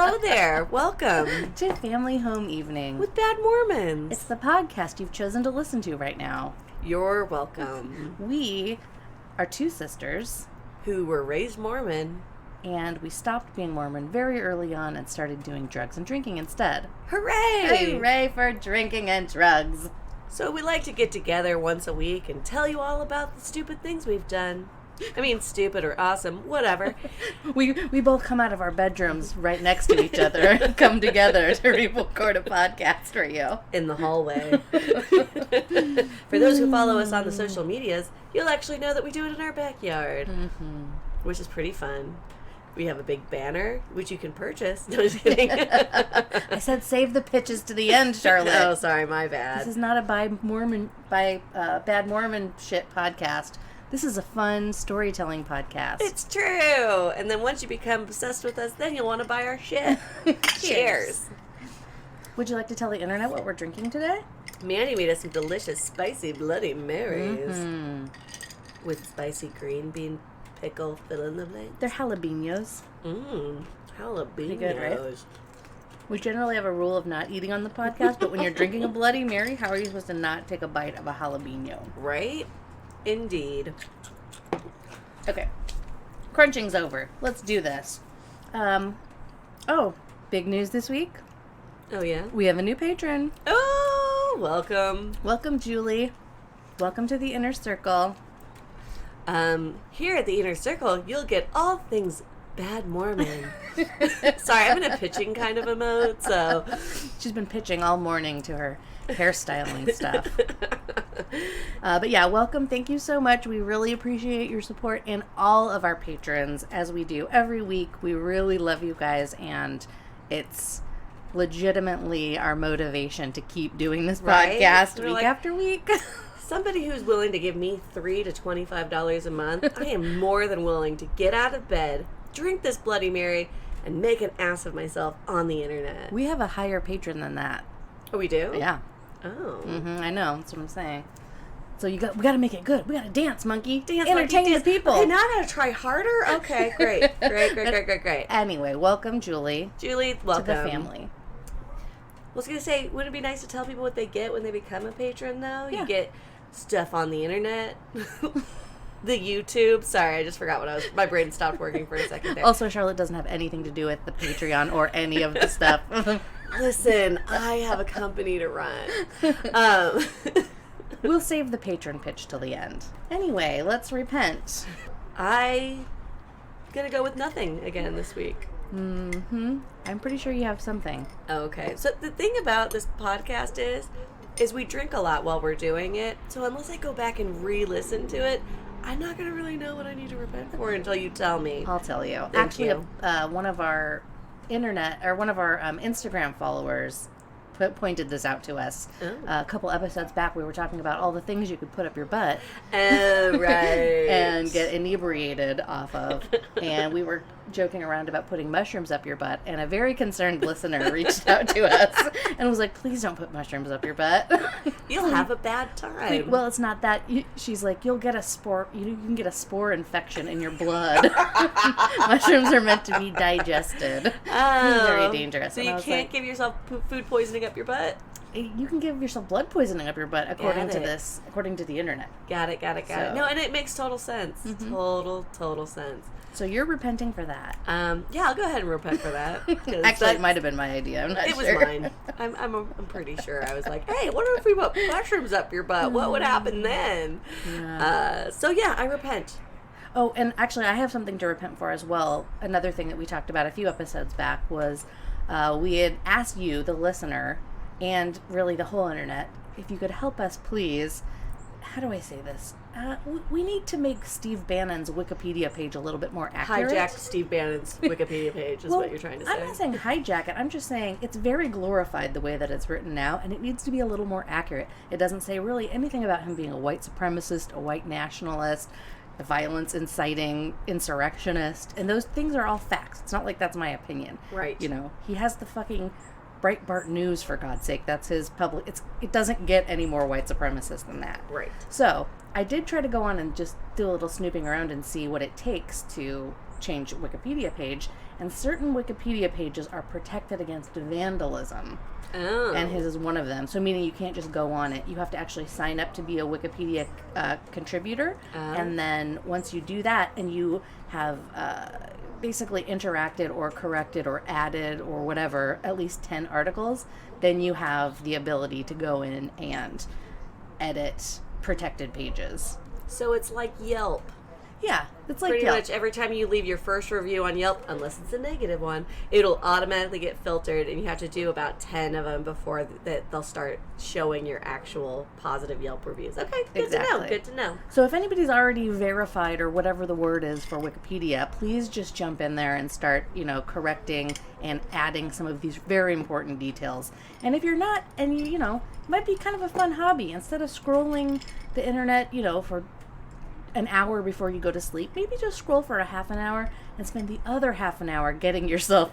Hello there. Welcome to Family Home Evening with Bad Mormons. It's the podcast you've chosen to listen to right now. You're welcome. We are two sisters who were raised Mormon. And we stopped being Mormon very early on and started doing drugs and drinking instead. Hooray! Hooray for drinking and drugs. So we like to get together once a week and tell you all about the stupid things we've done. I mean, stupid or awesome, whatever. We both come out of our bedrooms right next to each other and come together to record a podcast for you. In the hallway. For those who follow us on the social medias, you'll actually know that we do it in our backyard, which is pretty fun. We have a big banner, which you can purchase. No, just kidding. I said save the pitches to the end, Charlotte. Oh, sorry, my bad. This is not a Bad Mormon shit podcast. This is a fun storytelling podcast. It's true. And then once you become obsessed with us, then you'll want to buy our shit. Cheers. Would you like to tell the internet what we're drinking today? Mandi made us some delicious, spicy Bloody Marys. With spicy green bean pickle fill in the blank. They're jalapenos. Jalapenos. Pretty good, right? We generally have a rule of not eating on the podcast, but when you're drinking a Bloody Mary, how are you supposed to not take a bite of a jalapeno? Right? Indeed. Okay. Crunching's over. Let's do this. Big news this week. Oh, yeah? We have a new patron. Oh, welcome. Welcome, Julie. Welcome to the Inner Circle. Here at the Inner Circle, you'll get all things Bad Mormon. Sorry, I'm in a pitching kind of a mode, so. She's been pitching all morning to her hairstyling stuff. But yeah, welcome. Thank you so much. We really appreciate your support and all of our patrons, as we do every week. We really love you guys, and it's legitimately our motivation to keep doing this podcast week after week. Somebody who's willing to give me $3 to $25 a month, I am more than willing to get out of bed, drink this Bloody Mary, and make an ass of myself on the internet. We have a higher patron than that. Oh, we do? Yeah. Oh. I know. That's what I'm saying. So we got to make it good. We got to dance, monkey. Entertain the people. Okay, now I got to try harder? Okay, great. Anyway, welcome, Julie. Julie, welcome. To the family. I was going to say, wouldn't it be nice to tell people what they get when they become a patron, though? Yeah. You get stuff on the internet, the YouTube. Sorry, I just forgot my brain stopped working for a second there. Also, Charlotte doesn't have anything to do with the Patreon or any of the stuff. Listen, I have a company to run. We'll save the patron pitch till the end. Anyway, let's repent. I'm going to go with nothing again this week. I'm pretty sure you have something. Okay. So the thing about this podcast is we drink a lot while we're doing it. So unless I go back and re-listen to it, I'm not going to really know what I need to repent for until you tell me. I'll tell you. Thank you. One of our Instagram followers pointed this out to us. A couple episodes back. We were talking about all the things you could put up your butt. Oh, right. And get inebriated off of. And we were joking around about putting mushrooms up your butt, and a very concerned listener reached out to us and was like, please don't put mushrooms up your butt. You'll have a bad time. Well, it's not that. She's like, you'll get a spore. You can get a spore infection in your blood. Mushrooms are meant to be digested. Oh, very dangerous. So you can't give yourself food poisoning up your butt? You can give yourself blood poisoning up your butt, according to the internet. Got it. No, and it makes total sense. Total sense. So you're repenting for that? Yeah, I'll go ahead and repent for that. Actually, it might have been my idea. I'm not sure. It was mine. I'm pretty sure. I was like, hey, what if we put mushrooms up your butt? What would happen then? Yeah. So yeah, I repent. Oh, and actually, I have something to repent for as well. Another thing that we talked about a few episodes back was we had asked you, the listener, and really the whole internet, if you could help us, please. How do I say this? We need to make Steve Bannon's Wikipedia page a little bit more accurate. Hijack Steve Bannon's Wikipedia page is what you're trying to say. I'm not saying hijack it. I'm just saying it's very glorified the way that it's written now, and it needs to be a little more accurate. It doesn't say really anything about him being a white supremacist, a white nationalist, a violence-inciting insurrectionist, and those things are all facts. It's not like that's my opinion. Right. You know, he has the fucking Breitbart News, for God's sake. That's his public. It doesn't get any more white supremacist than that. Right. So I did try to go on and just do a little snooping around and see what it takes to change Wikipedia page, and certain Wikipedia pages are protected against vandalism. Oh. And his is one of them. So meaning you can't just go on it. You have to actually sign up to be a Wikipedia contributor. And then once you do that and you have basically interacted or corrected or added or whatever, at least 10 articles, then you have the ability to go in and edit protected pages. So it's like Yelp. Yeah, it's like Pretty Yelp. much every time you leave your first review on Yelp, unless it's a negative one, it'll automatically get filtered, and you have to do about 10 of them before they'll start showing your actual positive Yelp reviews. Okay, good to know. Good to know. So if anybody's already verified or whatever the word is for Wikipedia, please just jump in there and start, correcting and adding some of these very important details. And if you're not, and it might be kind of a fun hobby. Instead of scrolling the internet, for an hour before you go to sleep, maybe just scroll for a half an hour and spend the other half an hour getting yourself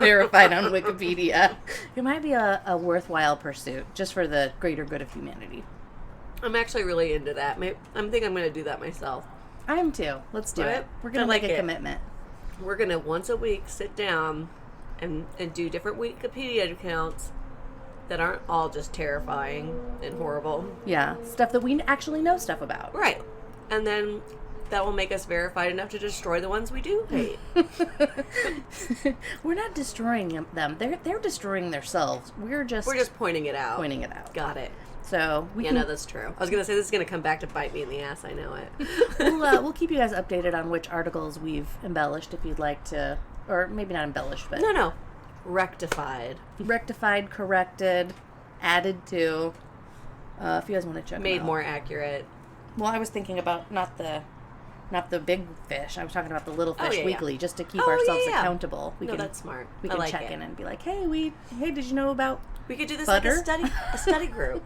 verified on Wikipedia. It might be a worthwhile pursuit just for the greater good of humanity. I'm actually really into that. I think I'm going to do that myself. I am too. Let's do it. We're going to make a commitment. We're going to once a week sit down and do different Wikipedia accounts that aren't all just terrifying and horrible. Yeah, stuff that we actually know stuff about. Right. And then that will make us verified enough to destroy the ones we do hate. We're not destroying them. They're destroying themselves. We're just pointing it out. Got it. So no, that's true. I was gonna say this is gonna come back to bite me in the ass. I know it. We'll keep you guys updated on which articles we've embellished if you'd like to, or maybe not embellished, but no, rectified, corrected, added to. If you guys want to check, made more accurate. Well, I was thinking about not the big fish. I was talking about the little fish weekly, just to keep ourselves accountable. That's smart. We can check in and be like, hey, did you know about We could do this butter? like a study group.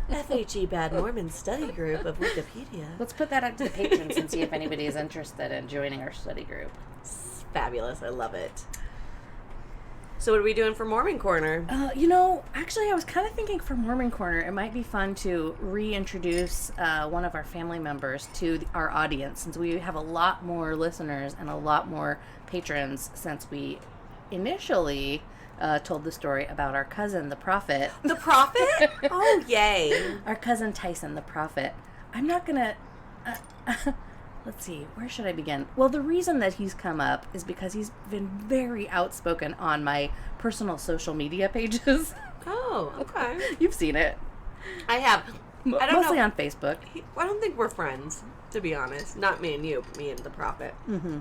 FHEBadMormons study group of Wikipedia. Let's put that out to the patrons and see if anybody is interested in joining our study group. It's fabulous. I love it. So what are we doing for Mormon Corner? Actually I was kind of thinking for Mormon Corner, it might be fun to reintroduce one of our family members to our audience, since we have a lot more listeners and a lot more patrons since we initially told the story about our cousin, the Prophet. The Prophet? Oh, yay. Our cousin Tyson, the Prophet. I'm not going to... Let's see, where should I begin? Well, the reason that he's come up is because he's been very outspoken on my personal social media pages. Oh, okay. You've seen it. I have. I don't Mostly know. On Facebook. I don't think we're friends, to be honest. Not me and you, but me and the Prophet. Mm-hmm.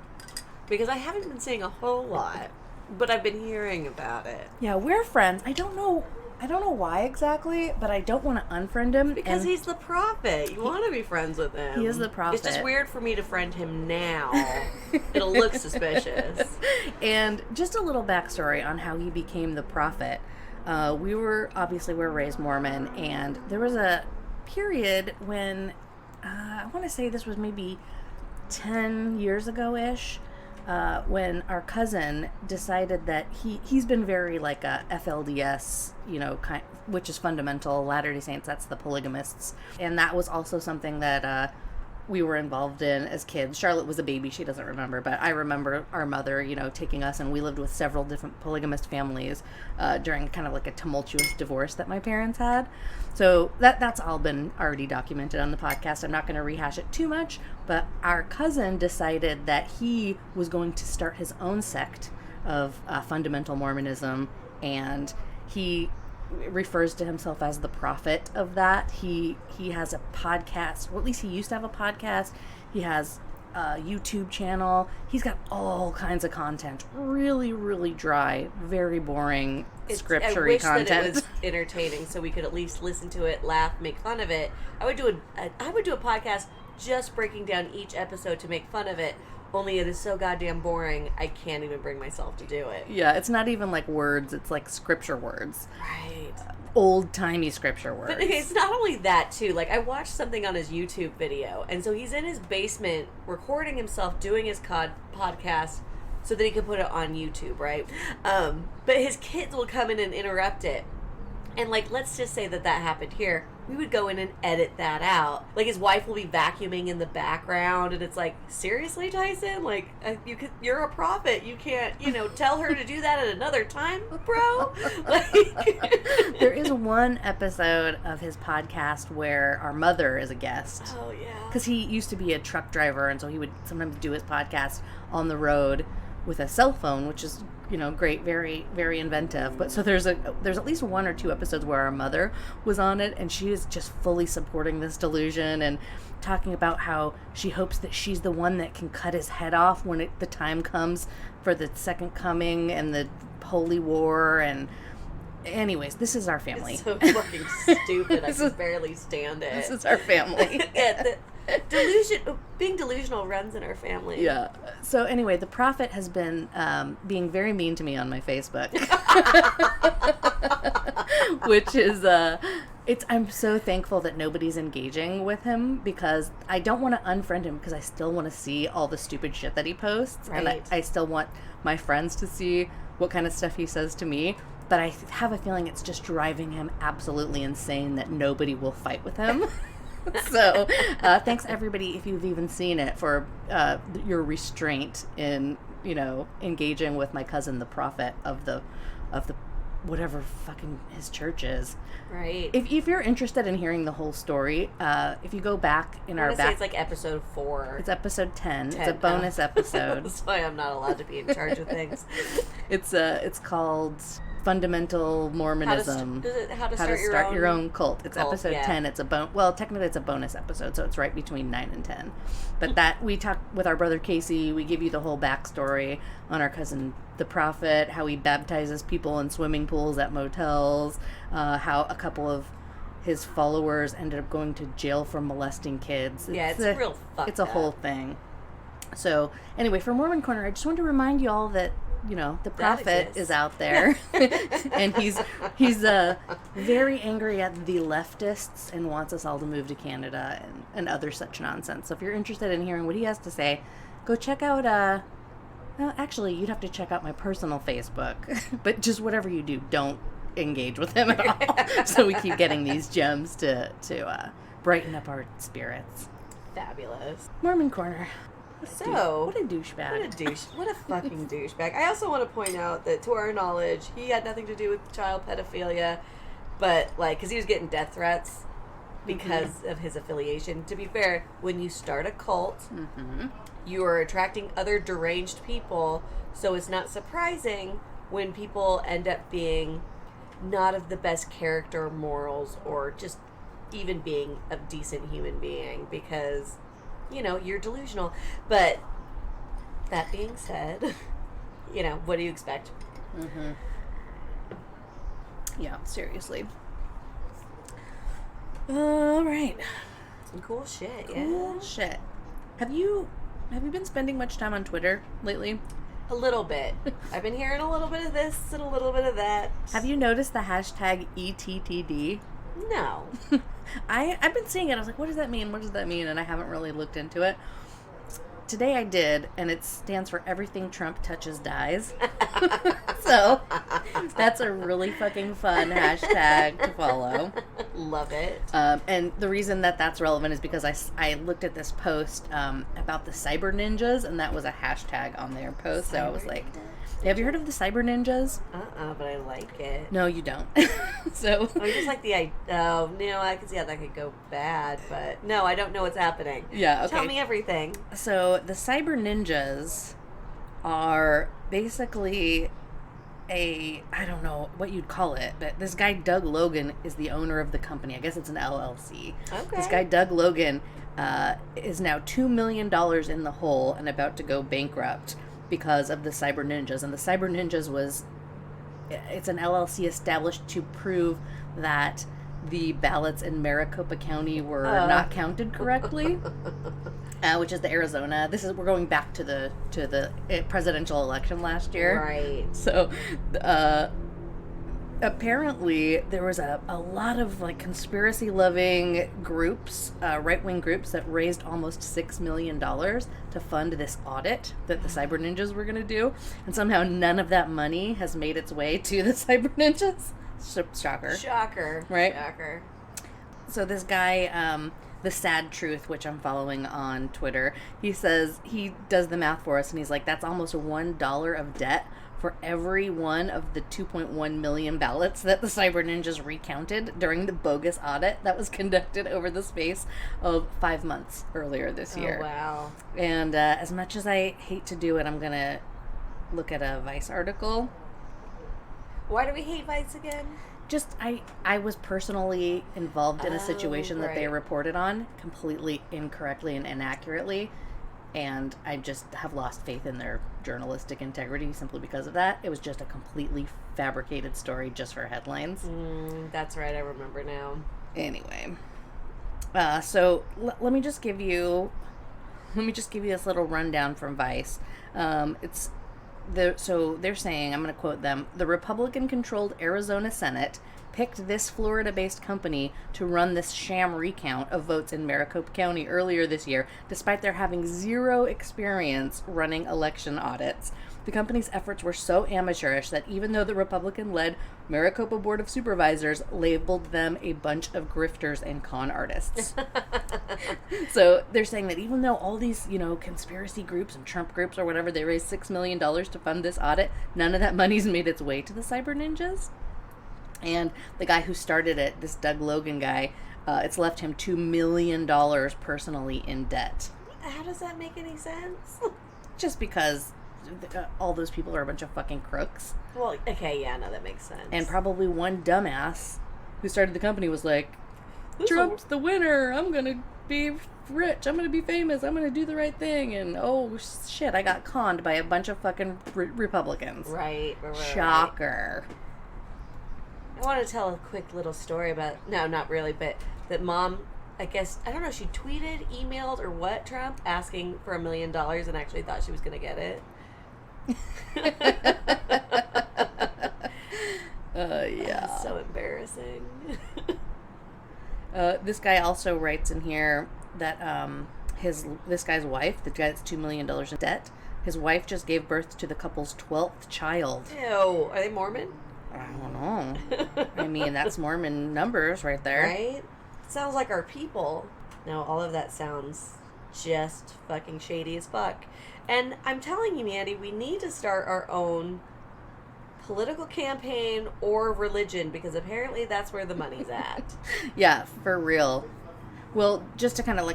Because I haven't been seeing a whole lot, but I've been hearing about it. Yeah, we're friends. I don't know why exactly, but I don't want to unfriend him. Because he's the Prophet. You want to be friends with him. He is the Prophet. It's just weird for me to friend him now. It'll look suspicious. And just a little backstory on how he became the Prophet. We're raised Mormon, and there was a period when, I want to say this was maybe 10 years ago-ish, when our cousin decided that he's been very like a FLDS, which is fundamental Latter-day Saints. That's the polygamists, and that was also something that we were involved in as kids. Charlotte was a baby; she doesn't remember, but I remember our mother, taking us, and we lived with several different polygamist families during kind of like a tumultuous divorce that my parents had. So that's all been already documented on the podcast. I'm not going to rehash it too much, but our cousin decided that he was going to start his own sect of fundamental Mormonism, and he refers to himself as the prophet of that. He has a podcast, or at least he used to have a podcast. He has a YouTube channel. He's got all kinds of content. Really, really dry, very boring, scripture-y content. That it was entertaining, so we could at least listen to it, laugh, make fun of it. I would do a podcast just breaking down each episode to make fun of it. Only it is so goddamn boring, I can't even bring myself to do it. Yeah, it's not even like words, it's like scripture words. Right. Old-timey scripture words. But it's not only that, too. Like, I watched something on his YouTube video, and so he's in his basement recording himself doing his podcast so that he can put it on YouTube, right? But his kids will come in and interrupt it. And, like, let's just say that happened here. We would go in and edit that out. Like, his wife will be vacuuming in the background, and it's like, seriously, Tyson? Like, you're a prophet. You can't, tell her to do that at another time, bro? Like, there is one episode of his podcast where our mother is a guest. Oh, yeah. Because he used to be a truck driver, and so he would sometimes do his podcast on the road with a cell phone, which is, great, very, very inventive. But so there's at least one or two episodes where our mother was on it, and she is just fully supporting this delusion and talking about how she hopes that she's the one that can cut his head off when the time comes for the second coming and the holy war. And anyways, this is our family. It's so fucking stupid. I can barely stand it. This is our family. Being delusional runs in our family. Yeah. So anyway, the prophet has been being very mean to me on my Facebook, which is I'm so thankful that nobody's engaging with him, because I don't want to unfriend him, because I still want to see all the stupid shit that he posts, right. And I still want my friends to see what kind of stuff he says to me. But I have a feeling it's just driving him absolutely insane that nobody will fight with him. So, thanks everybody, if you've even seen it, for your restraint in, engaging with my cousin, the prophet of the whatever fucking his church is. Right. If you're interested in hearing the whole story, if you go back in our back, it's like episode 4. It's episode 10. It's a bonus episode. That's why I'm not allowed to be in charge of things. It's called Fundamental Mormonism. How to start your own cult. It's cult, episode 10. It's technically it's a bonus episode, so it's right between 9 and 10. But that we talk with our brother Casey. We give you the whole backstory on our cousin the prophet, how he baptizes people in swimming pools at motels, how a couple of his followers ended up going to jail for molesting kids. It's real fucked It's a whole thing. So anyway, for Mormon Corner, I just wanted to remind you all that the prophet is out there, and he's very angry at the leftists and wants us all to move to Canada and other such nonsense. So if you're interested in hearing what he has to say, go check out, well, actually, you'd have to check out my personal Facebook, but just whatever you do, don't engage with him at all, so we keep getting these gems to brighten up our spirits. Fabulous. Mormon Corner. So, what a douchebag. What a fucking douchebag. I also want to point out that, to our knowledge, he had nothing to do with child pedophilia, but, because he was getting death threats because of his affiliation. To be fair, when you start a cult, you are attracting other deranged people, so it's not surprising when people end up being not of the best character, morals, or just even being a decent human being, because you're delusional. But that being said, what do you expect? Yeah, seriously. All right. Some cool shit. Cool shit. Have you been spending much time on Twitter lately? A little bit. I've been hearing a little bit of this and a little bit of that. Have you noticed the hashtag ETTD? No. I've been seeing it. I was like, what does that mean? What does that mean? And I haven't really looked into it. Today I did, and it stands for Everything Trump Touches Dies. So that's a really fucking fun hashtag to follow. Love it. And the reason that that's relevant is because I looked at this post about the cyber ninjas, and that was a hashtag on their post. So I was like, have you heard of the cyber ninjas? But I like it. No, you don't. So I just like the idea. Oh, no, I can see how that could go bad, but no, I don't know what's happening. Yeah, okay. Tell me everything. So the cyber ninjas are basically I don't know what you'd call it, but this guy Doug Logan is the owner of the company. I guess it's an LLC. Okay. This guy Doug Logan is now $2 million in the hole and about to go bankrupt because of the cyber ninjas. And the cyber ninjas it's an LLC established to prove that the ballots in Maricopa County were not counted correctly, which is the Arizona. We're going back to the presidential election last year. Right. So, apparently there was a lot of conspiracy-loving groups, right-wing groups, that raised almost $6 million to fund this audit that the cyber ninjas were going to do, and somehow none of that money has made its way to the cyber ninjas. Shocker. Right? Shocker. So this guy, The Sad Truth, which I'm following on Twitter, he says, he does the math for us, and he's like, that's almost $1 of debt for every one of the 2.1 million ballots that the Cyber Ninjas recounted during the bogus audit that was conducted over the space of 5 months earlier this year. Oh, wow. And as much as I hate to do it, I'm going to look at a Vice article. Why do we hate Vice again? Just, I was personally involved in a situation that they reported on completely incorrectly and inaccurately, and I just have lost faith in their journalistic integrity simply because of that. It was just a completely fabricated story just for headlines. That's right, I remember now. Anyway, so let me just give you this little rundown from Vice. So they're saying, I'm going to quote them, the Republican-controlled Arizona Senate picked this Florida-based company to run this sham recount of votes in Maricopa County earlier this year, despite their having zero experience running election audits. The company's efforts were so amateurish that even though the Republican-led Maricopa Board of Supervisors labeled them a bunch of grifters and con artists. So they're saying that even though all these, conspiracy groups and Trump groups or whatever, they raised $6 million to fund this audit, none of that money's made its way to the Cyber Ninjas. And the guy who started it, this Doug Logan guy, it's left him $2 million personally in debt. How does that make any sense? Just because all those people are a bunch of fucking crooks. Well, okay, yeah, no, that makes sense. And probably one dumbass who started the company was like, Trump's the winner. I'm going to be rich. I'm going to be famous. I'm going to do the right thing. And, oh, shit, I got conned by a bunch of fucking Republicans. Right. Shocker. Right. I want to tell a quick little story about, no, not really, but that mom, I guess, I don't know, she tweeted, emailed, or what, Trump, asking for $1 million and actually thought she was going to get it. Yeah. So embarrassing. This guy also writes in here that this guy's wife, the guy that's $2 million in debt, his wife just gave birth to the couple's 12th child. Ew. Are they Mormon? I don't know. I mean, that's Mormon numbers right there. Right? Sounds like our people. No, all of that sounds just fucking shady as fuck. And I'm telling you, Mandi, we need to start our own political campaign or religion, because apparently that's where the money's at. Yeah, for real. Well, just to kind of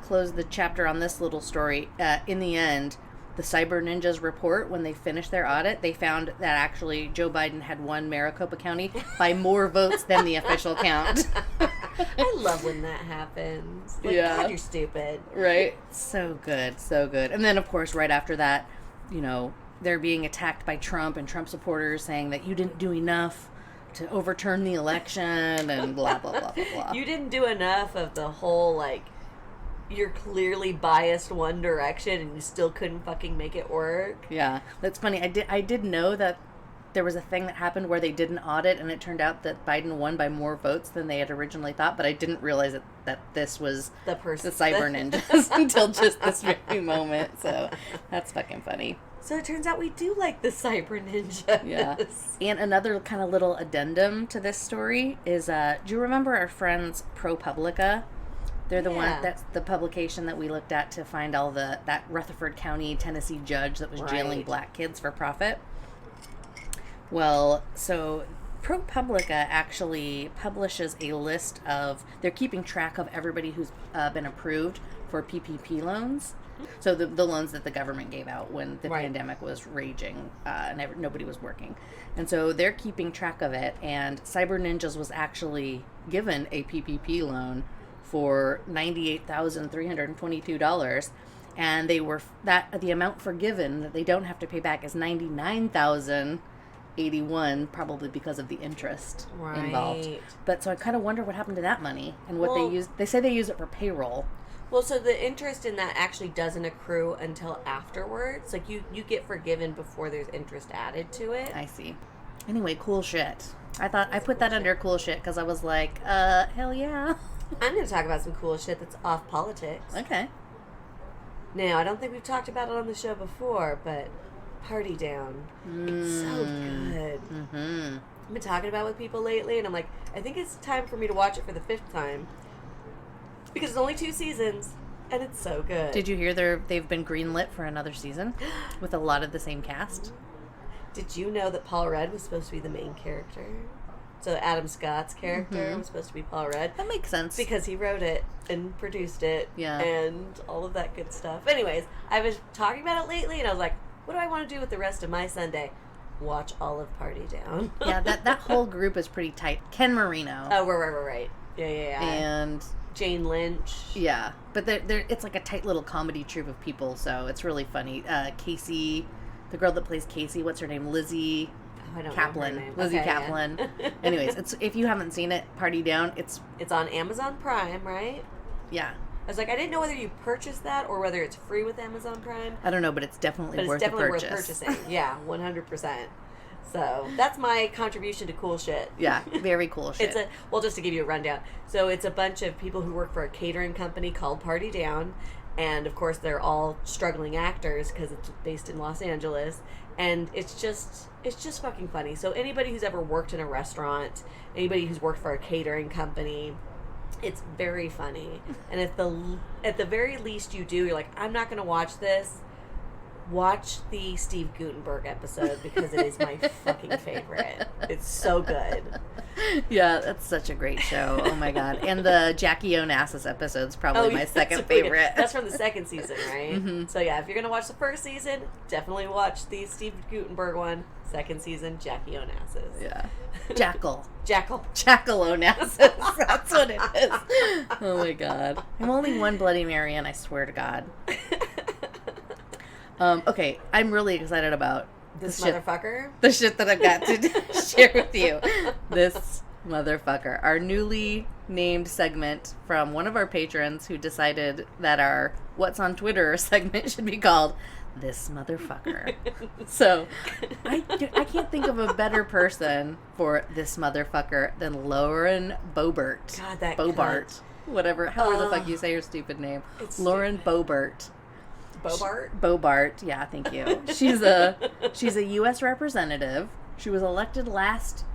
close the chapter on this little story, in the end, the Cyber Ninjas report, when they finished their audit, they found that actually Joe Biden had won Maricopa County by more votes than the official count. I love when that happens. Like, yeah. God, you're stupid. Right? So good, so good. And then, of course, right after that, they're being attacked by Trump and Trump supporters saying that you didn't do enough to overturn the election and blah, blah, blah, blah, blah. You didn't do enough of the whole, you're clearly biased one direction and you still couldn't fucking make it work. Yeah, that's funny. I did know that there was a thing that happened where they did an audit and it turned out that Biden won by more votes than they had originally thought, but I didn't realize that this was the Cyber Ninjas until just this very moment. So that's fucking funny. So it turns out we do like the Cyber Ninjas. Yeah. And another kind of little addendum to this story is, do you remember our friends ProPublica? They're the one, that's the publication that we looked at to find all that Rutherford County, Tennessee judge that was jailing black kids for profit. Well, so ProPublica actually publishes a list of, they're keeping track of everybody who's been approved for PPP loans. So the loans that the government gave out when the pandemic was raging and nobody was working. And so they're keeping track of it. And Cyber Ninjas was actually given a PPP loan for $98,322, and they were the amount forgiven that they don't have to pay back is $99,081, probably because of the interest involved. But so I kind of wonder what happened to that money and what they use. They say they use it for payroll. Well, so the interest in that actually doesn't accrue until afterwards. Like you get forgiven before there's interest added to it. I see. Anyway, cool shit. I put that under cool shit because I was like, hell yeah. I'm going to talk about some cool shit that's off politics. Okay. Now, I don't think we've talked about it on the show before, but Party Down. It's so good. Mm-hmm. I've been talking about with people lately, and I'm like, I think it's time for me to watch it for the 5th time. Because it's only 2 seasons, and it's so good. Did you hear they've been greenlit for another season with a lot of the same cast? Did you know that Paul Rudd was supposed to be the main character? So Adam Scott's character was supposed to be Paul Rudd. That makes sense. Because he wrote it and produced it and all of that good stuff. Anyways, I was talking about it lately, and I was like, what do I want to do with the rest of my Sunday? Watch all of Party Down. Yeah, that whole group is pretty tight. Ken Marino. Oh, right. Yeah. And Jane Lynch. Yeah, but they're it's like a tight little comedy troupe of people, so it's really funny. Casey, the girl that plays Casey, what's her name? Lizzie Kaplan. Lizzie Kaplan. Yeah. Anyways, it's if you haven't seen it, Party Down. It's on Amazon Prime, right? Yeah. I was like, I didn't know whether you purchased that or whether it's free with Amazon Prime. I don't know, but it's definitely worth purchasing. Yeah, 100%. So that's my contribution to cool shit. Yeah, very cool shit. Just to give you a rundown. So it's a bunch of people who work for a catering company called Party Down, and of course they're all struggling actors because it's based in Los Angeles, and it's just fucking funny. So anybody who's ever worked in a restaurant, anybody who's worked for a catering company, it's very funny. And at the very least you do, you're like, I'm not going to watch this. Watch the Steve Guttenberg episode because it is my fucking favorite. It's so good. Yeah, that's such a great show. Oh my god. And the Jackie Onassis episode's probably my second favorite. That's from the 2nd season, right? Mm-hmm. So yeah, if you're going to watch the 1st season, definitely watch the Steve Guttenberg one. 2nd season, Jackie Onassis. Yeah. Jackal Onassis. That's what it is. Oh my god. I'm only one Bloody Mary, and I swear to God. Okay, I'm really excited about this motherfucker. The shit that I've got to share with you. This motherfucker. Our newly named segment from one of our patrons who decided that our What's on Twitter segment should be called This Motherfucker. So, I can't think of a better person for this motherfucker than Lauren Boebert. God, that Boebert. Cunt. Whatever, however the fuck you say your stupid name. Lauren Boebert. Boebert, yeah, thank you. She's a US representative. She was elected last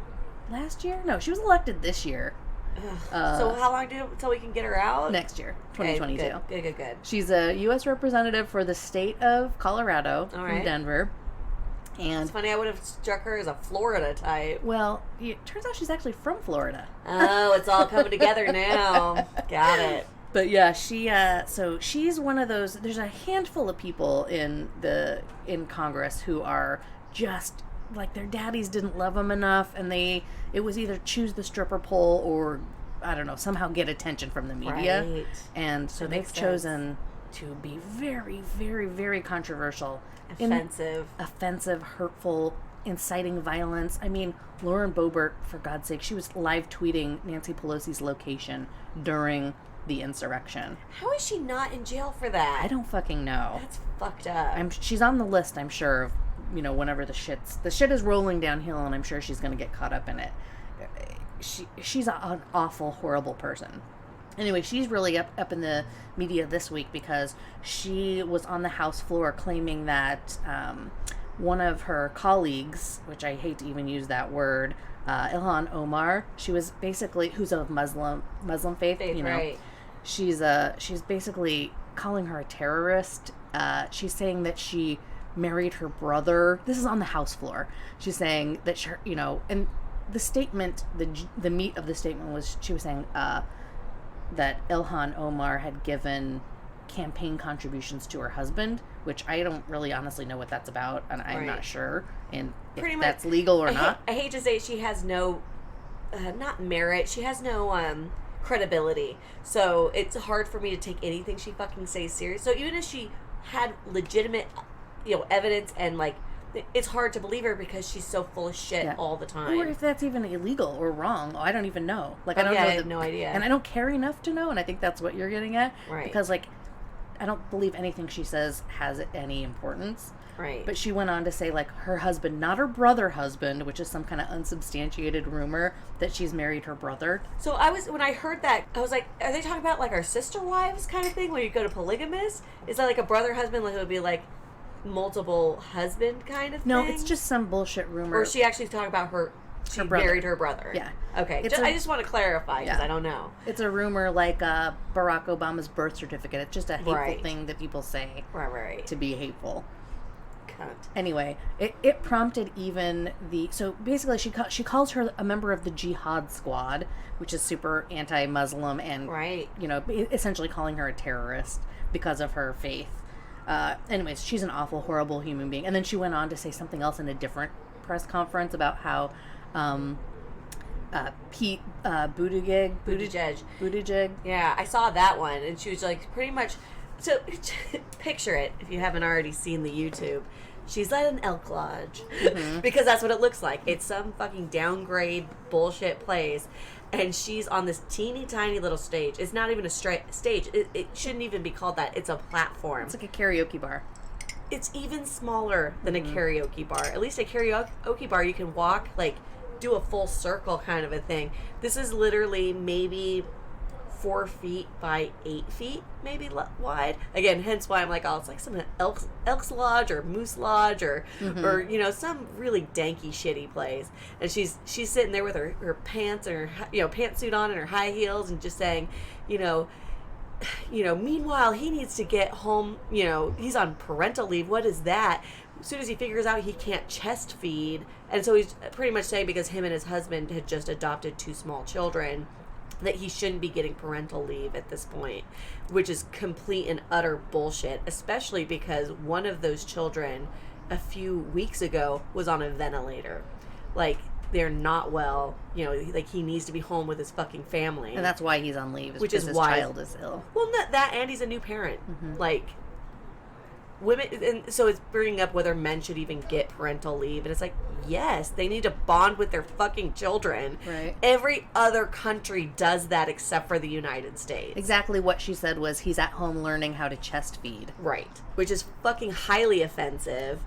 year? No, she was elected this year. So how long until we can get her out? Next year, 2022. Okay, good. She's a US representative for the state of Colorado from Denver. And it's funny, I would have struck her as a Florida type. Well, it turns out she's actually from Florida. Oh, it's all coming together now. Got it. But yeah, she's one of those. There's a handful of people in Congress who are just like their daddies didn't love them enough, and it was either choose the stripper pole or I don't know, somehow get attention from the media. Right. And so they've chosen to be very, very, very controversial, offensive, hurtful, inciting violence. I mean, Lauren Boebert, for God's sake, she was live tweeting Nancy Pelosi's location during the insurrection. How is she not in jail for that? I don't fucking know. That's fucked up. She's on the list, I'm sure, of, whenever the shit is rolling downhill, and I'm sure she's going to get caught up in it. She's an awful, horrible person. Anyway, she's really up in the media this week because she was on the House floor claiming that one of her colleagues, which I hate to even use that word, Ilhan Omar, she was basically, who's of Muslim faith, right. She's basically calling her a terrorist. She's saying that she married her brother. This is on the House floor. She's saying that she, and the statement, the meat of the statement was she was saying that Ilhan Omar had given campaign contributions to her husband, which I don't really honestly know what that's about, and I'm not sure, and if that's legal or not. I hate to say she has no, not merit. She has no credibility. So it's hard for me to take anything she fucking says serious. So even if she had legitimate, evidence and it's hard to believe her because she's so full of shit all the time. Or if that's even illegal or wrong. I don't even know. I have no idea. And I don't care enough to know, and I think that's what you're getting at. Right. Because, I don't believe anything she says has any importance. Right. But she went on to say, her husband, not her brother husband, which is some kind of unsubstantiated rumor that she's married her brother. So when I heard that, I was like, are they talking about, our sister wives kind of thing, where you go to polygamous? Is that, a brother husband, it would be, multiple husband kind of thing? No, it's just some bullshit rumor. Or is she actually talking about her She married her brother. Yeah. Okay. I just want to clarify because I don't know. It's a rumor like Barack Obama's birth certificate. It's just a hateful thing that people say to be hateful. Cunt. Anyway, it prompted even so basically she calls her a member of the Jihad Squad, which is super anti-Muslim and essentially calling her a terrorist because of her faith. Anyways, she's an awful, horrible human being. And then she went on to say something else in a different press conference about how Pete Buttigieg. Yeah, I saw that one, and she was like pretty much. So picture it if you haven't already seen the YouTube. She's at an elk lodge because that's what it looks like. It's some fucking downgrade bullshit place, and she's on this teeny tiny little stage. It's not even a straight stage. It shouldn't even be called that. It's a platform. It's like a karaoke bar. It's even smaller than a karaoke bar. At least a karaoke bar you can walk, like, do a full circle kind of a thing. This is literally maybe 4 feet by 8 feet, maybe wide. Again, hence why I'm like, oh, it's like some Elks Lodge or Moose Lodge or some really danky, shitty place. And she's sitting there with her pants and her pantsuit on and her high heels and just saying, meanwhile, he needs to get home, he's on parental leave. What is that? As soon as he figures out he can't chest feed. And so he's pretty much saying because him and his husband had just adopted 2 small children that he shouldn't be getting parental leave at this point, which is complete and utter bullshit, especially because one of those children a few weeks ago was on a ventilator. Like, they're not well, like he needs to be home with his fucking family. And that's why he's on leave, which is his why child is ill. Well, not that, and he's a new parent. Like, women, and so it's bringing up whether men should even get parental leave, and it's like, yes, they need to bond with their fucking children. Right. Every other country does that except for the United States. Exactly what she said was he's at home learning how to chest feed. Right. Which is fucking highly offensive,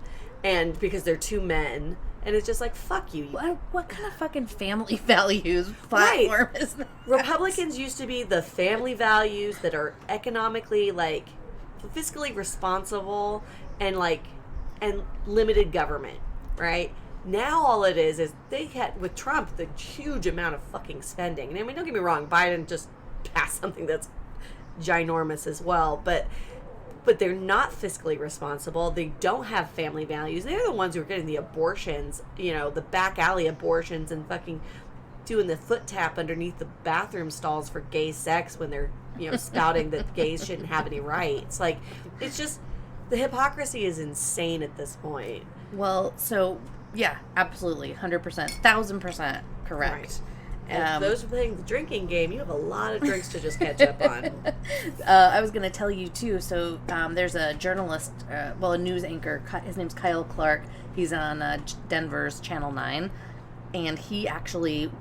and because they're 2 men, and it's just like, fuck you. What kind of fucking family values platform is that? Republicans used to be the family values that are economically, like, fiscally responsible and limited government, right? Now all it is they had, with Trump, the huge amount of fucking spending. And I mean, don't get me wrong, Biden just passed something that's ginormous as well, but they're not fiscally responsible. They don't have family values. They're the ones who are getting the abortions, the back alley abortions and fucking doing the foot tap underneath the bathroom stalls for gay sex when they're, spouting that gays shouldn't have any rights. Like, it's just, the hypocrisy is insane at this point. Well, so, yeah, absolutely. 100%, 1,000% correct. Right. And for those playing the drinking game, you have a lot of drinks to just catch up on. I was going to tell you, too. So there's a journalist, a news anchor. His name's Kyle Clark. He's on Denver's Channel 9. And he actually,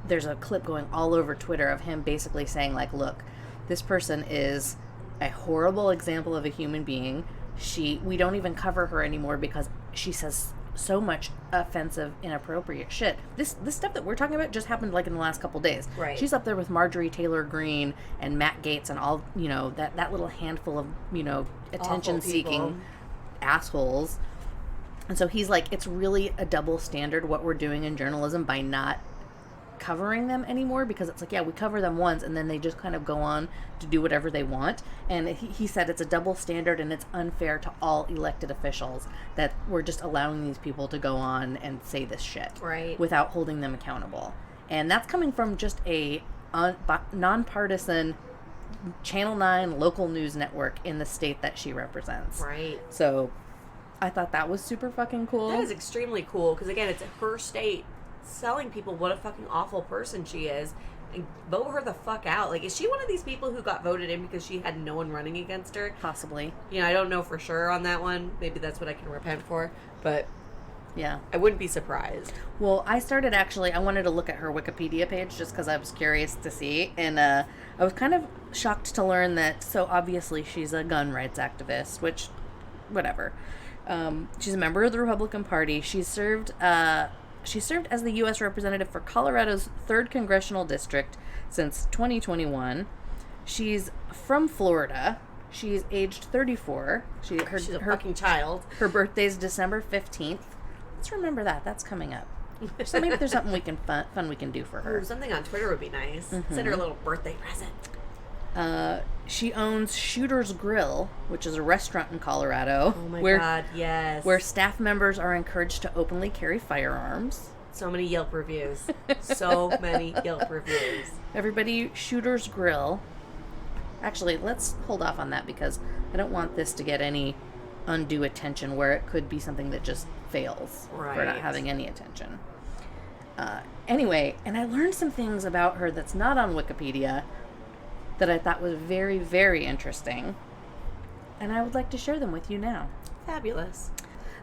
there's a clip going all over Twitter of him basically saying, like, look, this person is a horrible example of a human being. We don't even cover her anymore because she says so much offensive, inappropriate shit. This stuff that we're talking about just happened like in the last couple days. Right. She's up there with Marjorie Taylor Greene and Matt Gaetz and all, that little handful of, attention-seeking assholes. And so he's like, it's really a double standard what we're doing in journalism by not covering them anymore, because it's like, yeah, we cover them once and then they just kind of go on to do whatever they want. And he said it's a double standard and it's unfair to all elected officials that we're just allowing these people to go on and say this shit without holding them accountable. And that's coming from just a nonpartisan Channel 9 local news network in the state that she represents. Right. So I thought that was super fucking cool. That is extremely cool because, again, it's her state selling people what a fucking awful person she is and vote her the fuck out. Like, is she one of these people who got voted in because she had no one running against her? Possibly. I don't know for sure on that one. Maybe that's what I can repent for, but yeah, I wouldn't be surprised. Well, I wanted to look at her Wikipedia page just because I was curious to see, and I was kind of shocked to learn that, so obviously she's a gun rights activist, which, whatever. She's a member of the Republican Party. She served as the US Representative for Colorado's 3rd Congressional District since 2021. She's from Florida. She's aged 34. She's a fucking child. Her birthday's December 15th. Let's remember that. That's coming up. So maybe there's something fun we can do for her. Ooh, something on Twitter would be nice. Send her a little birthday present. She owns Shooter's Grill, which is a restaurant in Colorado. Oh my God, yes. Where staff members are encouraged to openly carry firearms. So many Yelp reviews. So many Yelp reviews. Everybody, Shooter's Grill. Actually, let's hold off on that because I don't want this to get any undue attention where it could be something that just fails for not having any attention. Anyway, and I learned some things about her that's not on Wikipedia that I thought was very, very interesting. And I would like to share them with you now. Fabulous.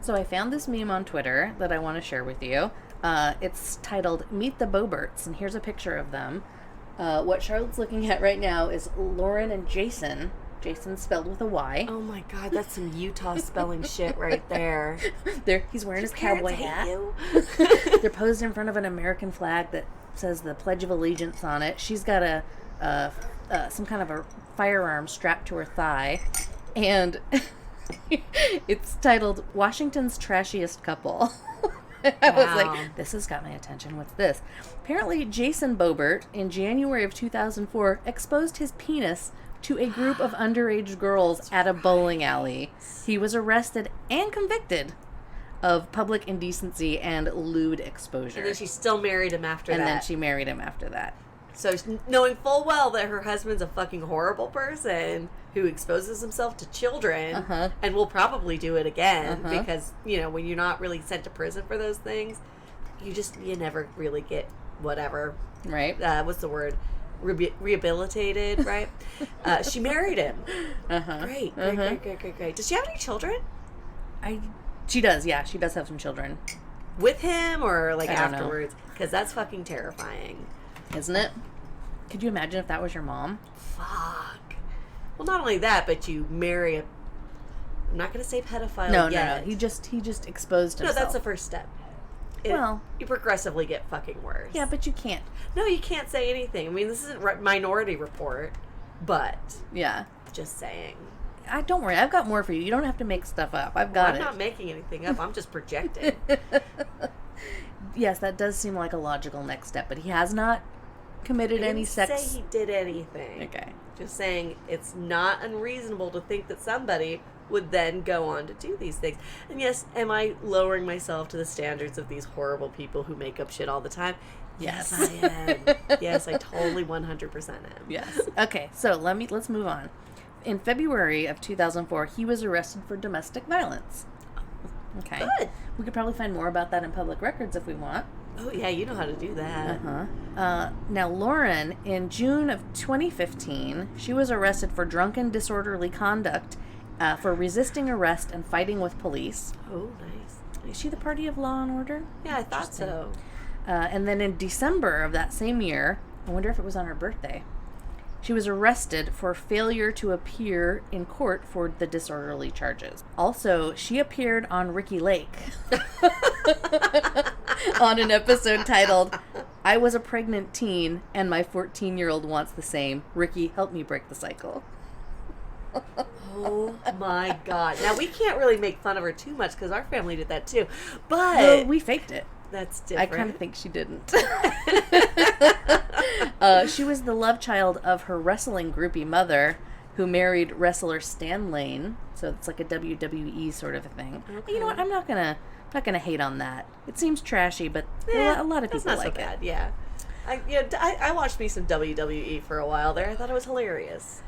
So I found this meme on Twitter that I want to share with you. It's titled Meet The Boeberts, and here's a picture of them. What Charlotte's looking at right now is Lauren and Jason. Jason spelled with a Y. Oh my God, that's some Utah spelling shit right there. He's wearing his cowboy hat. They're posed in front of an American flag that says the Pledge of Allegiance on it. She's got some kind of a firearm strapped to her thigh, and it's titled Washington's Trashiest Couple. I was like, this has got my attention. What's this? Apparently, Jason Boebert, in January of 2004, exposed his penis to a group of underage girls at a bowling alley. He was arrested and convicted of public indecency and lewd exposure. And then she still married him after that. And then she married him after that. So knowing full well that her husband's a fucking horrible person who exposes himself to children and will probably do it again because, you know, when you're not really sent to prison for those things, you never really get whatever. Right. What's the word? Rehabilitated, right? She married him. Great. Does she have any children? She does, yeah. She does have some children. With him or like afterwards? Because that's fucking terrifying. Isn't it? Could you imagine if that was your mom? Fuck. Well, not only that, but you marry I'm not going to say pedophile yet. No. He just exposed himself. No, that's the first step. You progressively get fucking worse. Yeah, but you can't. No, you can't say anything. I mean, this isn't Minority Report, but yeah, just saying. Don't worry, I've got more for you. You don't have to make stuff up. I'm not making anything up. I'm just projecting. Yes, that does seem like a logical next step, but he has not committed any sex. I didn't say he did anything. Okay. Just saying it's not unreasonable to think that somebody would then go on to do these things. And yes, am I lowering myself to the standards of these horrible people who make up shit all the time? Yes, I am. Yes, I totally 100% am. Yes. Okay, so let's move on. In February of 2004, he was arrested for domestic violence. Okay. Good. We could probably find more about that in public records if we want. Oh, yeah, you know how to do that. Now, Lauren, in June of 2015, she was arrested for drunken disorderly conduct for resisting arrest and fighting with police. Oh, nice. Is she the party of law and order? Yeah, I thought so. And then in December of that same year, I wonder if it was on her birthday, she was arrested for failure to appear in court for the disorderly charges. Also, she appeared on Ricky Lake on an episode titled, I Was a Pregnant Teen and My 14-Year-Old Wants the Same. Ricky, help me break the cycle. Oh my God. Now, we can't really make fun of her too much because our family did that too. But well, we faked it. That's different. I kind of think she didn't. She was the love child of her wrestling groupie mother, who married wrestler Stan Lane. So it's like a WWE sort of a thing. Okay. You know what? I'm not gonna hate on that. It seems trashy, but a lot of people like it. Yeah. I watched me some WWE for a while there. I thought it was hilarious.